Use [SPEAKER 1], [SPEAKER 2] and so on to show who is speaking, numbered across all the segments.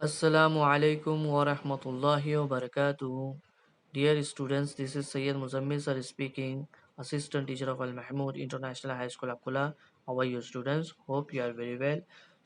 [SPEAKER 1] Assalamu alaikum wa rahmatullahi wa barakatuh. Dear students, this is Sayyid Muzammil sir speaking, Assistant Teacher of Al Mahmood International High School Akula. How are you students? Hope you are very well.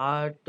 [SPEAKER 1] 8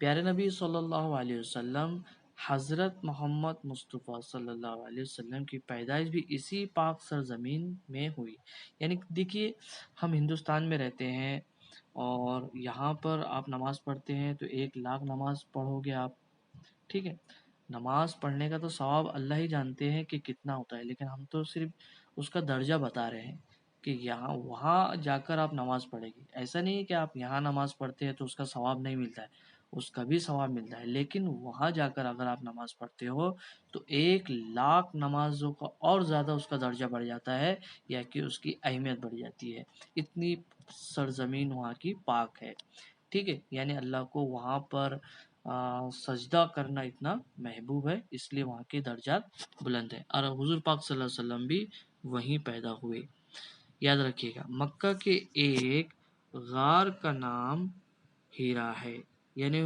[SPEAKER 1] پیارے نبی صلی اللہ علیہ وسلم حضرت محمد مصطفیٰ صلی اللہ علیہ وسلم کی پیدائش بھی اسی پاک سرزمین میں ہوئی. یعنی دیکھیے ہم ہندوستان میں رہتے ہیں اور یہاں پر آپ نماز پڑھتے ہیں تو 1 لاکھ نماز پڑھو گے آپ. ٹھیک ہے، نماز پڑھنے کا تو ثواب اللہ ہی جانتے ہیں کہ کتنا ہوتا ہے، لیکن ہم تو صرف اس کا درجہ بتا رہے ہیں کہ یہاں وہاں جا کر آپ نماز پڑھیں گی. ایسا نہیں ہے کہ آپ یہاں نماز پڑھتے ہیں تو اس کا ثواب نہیں ملتا ہے، اس کا بھی ثواب ملتا ہے، لیکن وہاں جا کر اگر آپ نماز پڑھتے ہو تو 1 لاکھ نمازوں کا اور زیادہ اس کا درجہ بڑھ جاتا ہے، یا کہ اس کی اہمیت بڑھ جاتی ہے. اتنی سرزمین وہاں کی پاک ہے. ٹھیک ہے، یعنی اللہ کو وہاں پر سجدہ کرنا اتنا محبوب ہے، اس لیے وہاں کے درجات بلند ہیں. اور حضور پاک صلی اللہ علیہ وسلم بھی وہیں پیدا ہوئے. یاد رکھیے گا مکہ کے ایک غار کا نام ہیرا ہے. یعنی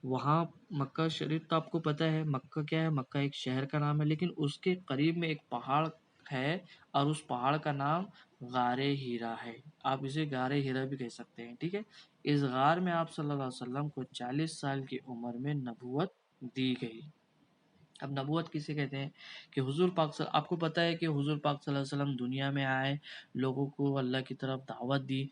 [SPEAKER 1] وہاں مکہ شریف تو آپ کو پتہ ہے مکہ کیا ہے، مکہ ایک شہر کا نام ہے، لیکن اس کے قریب میں ایک پہاڑ ہے اور اس پہاڑ کا نام غار ہیرا ہے. آپ اسے غار ہیرا بھی کہہ سکتے ہیں. ٹھیک ہے، اس غار میں آپ صلی اللہ علیہ وسلم کو 40 سال کی عمر میں نبوت دی گئی. اب نبوت کسے کہتے ہیں کہ حضور پاک آپ کو پتہ ہے کہ حضور پاک صلی اللہ علیہ وسلم دنیا میں آئے، لوگوں کو اللہ کی طرف دعوت دی.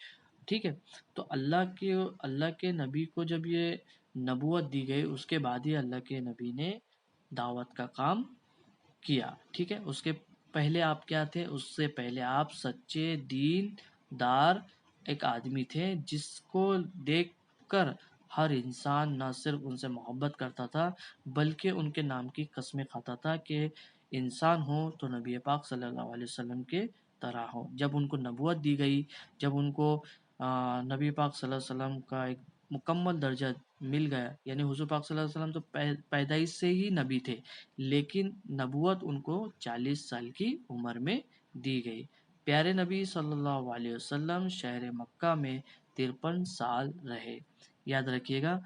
[SPEAKER 1] ٹھیک ہے، تو اللہ کے نبی کو جب یہ نبوت دی گئی اس کے بعد ہی اللہ کے نبی نے دعوت کا کام کیا. ٹھیک ہے، اس کے پہلے آپ کیا تھے؟ اس سے پہلے آپ سچے دین دار ایک آدمی تھے جس کو دیکھ کر ہر انسان نہ صرف ان سے محبت کرتا تھا بلکہ ان کے نام کی قسمیں کھاتا تھا کہ انسان ہو تو نبی پاک صلی اللہ علیہ وسلم کے طرح ہو. جب ان کو نبوت دی گئی، جب ان کو نبی پاک صلی اللہ علیہ وسلم کا ایک مکمل درجہ مل گیا، یعنی حضور پاک صلی اللہ علیہ وسلم تو پیدائش سے ہی نبی تھے، لیکن نبوت ان کو 40 سال کی عمر میں دی گئی. پیارے نبی صلی اللہ علیہ وسلم شہر مکہ میں 53 سال رہے. یاد رکھیے گا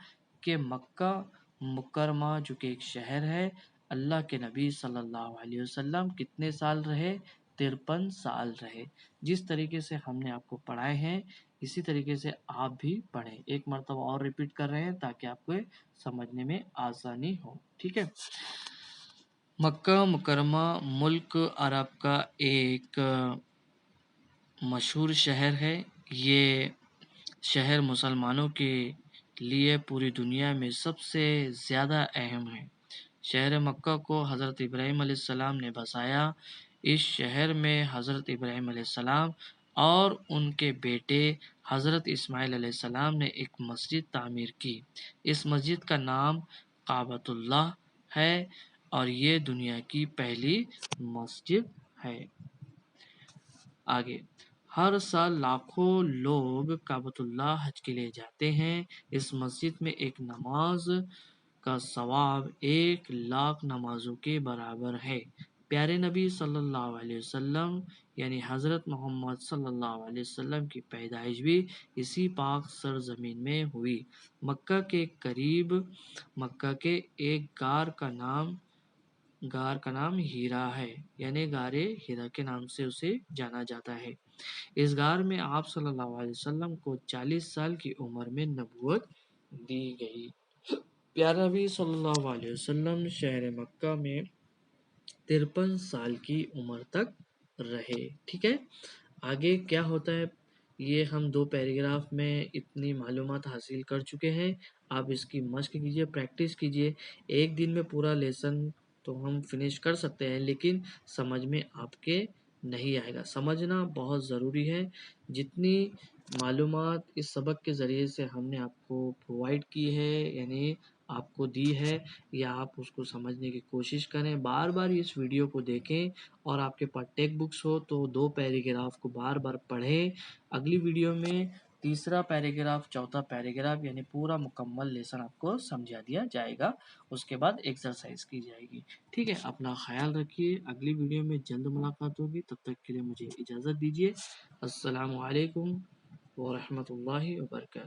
[SPEAKER 1] کہ مکہ مکرمہ جو کہ ایک شہر ہے، اللہ کے نبی صلی اللہ علیہ وسلم کتنے سال رہے؟ 53 سال رہے. جس طریقے سے ہم نے آپ کو پڑھائے ہیں اسی طریقے سے آپ بھی پڑھیں. ایک مرتبہ اور ریپیٹ کر رہے ہیں تاکہ آپ کو سمجھنے میں آسانی ہو. ٹھیک ہے، مکہ مکرمہ ملک عرب کا ایک مشہور شہر ہے. یہ شہر مسلمانوں کے لیے پوری دنیا میں سب سے زیادہ اہم ہے. شہر مکہ کو حضرت ابراہیم علیہ السلام نے بسایا. اس شہر میں حضرت ابراہیم علیہ السلام اور ان کے بیٹے حضرت اسماعیل علیہ السلام نے ایک مسجد تعمیر کی. اس مسجد کا نام کعبۃ اللہ ہے اور یہ دنیا کی پہلی مسجد ہے. آگے، ہر سال لاکھوں لوگ کعبۃ اللہ حج کے لیے جاتے ہیں. اس مسجد میں ایک نماز کا ثواب 1 لاکھ نمازوں کے برابر ہے. پیارے نبی صلی اللہ علیہ وسلم یعنی حضرت محمد صلی اللہ علیہ وسلم کی پیدائش بھی اسی پاک سرزمین میں ہوئی. مکہ کے قریب مکہ کے ایک غار کا نام ہیرا ہے، یعنی غار ہیرا کے نام سے اسے جانا جاتا ہے. اس غار میں آپ صلی اللہ علیہ وسلم کو 40 سال کی عمر میں نبوت دی گئی. پیارے نبی صلی اللہ علیہ وسلم شہر مکہ میں 53 سال کی عمر تک رہے. ٹھیک ہے، آگے کیا ہوتا ہے یہ ہم 2 پیراگراف میں اتنی معلومات حاصل کر چکے ہیں. آپ اس کی مشق کیجئے، پریکٹس کیجئے. ایک دن میں پورا لیسن تو ہم فنش کر سکتے ہیں لیکن سمجھ میں آپ کے نہیں آئے گا. سمجھنا بہت ضروری ہے. جتنی معلومات اس سبق کے ذریعے سے ہم نے آپ کو پرووائڈ کی ہے یعنی آپ کو دی ہے، یا آپ اس کو سمجھنے کی کوشش کریں. بار بار اس ویڈیو کو دیکھیں اور آپ کے پاس ٹیکسٹ بکس ہو تو 2 پیراگراف کو بار بار پڑھیں. اگلی ویڈیو میں تیسرا پیراگراف، چوتھا پیراگراف یعنی پورا مکمل لیسن آپ کو سمجھا دیا جائے گا. اس کے بعد ایکسرسائز کی جائے گی. ٹھیک ہے، اپنا خیال رکھیے. اگلی ویڈیو میں جلد ملاقات ہوگی. تب تک کے لیے مجھے اجازت دیجیے. السلام علیکم ورحمۃ اللہ وبرکاتہ.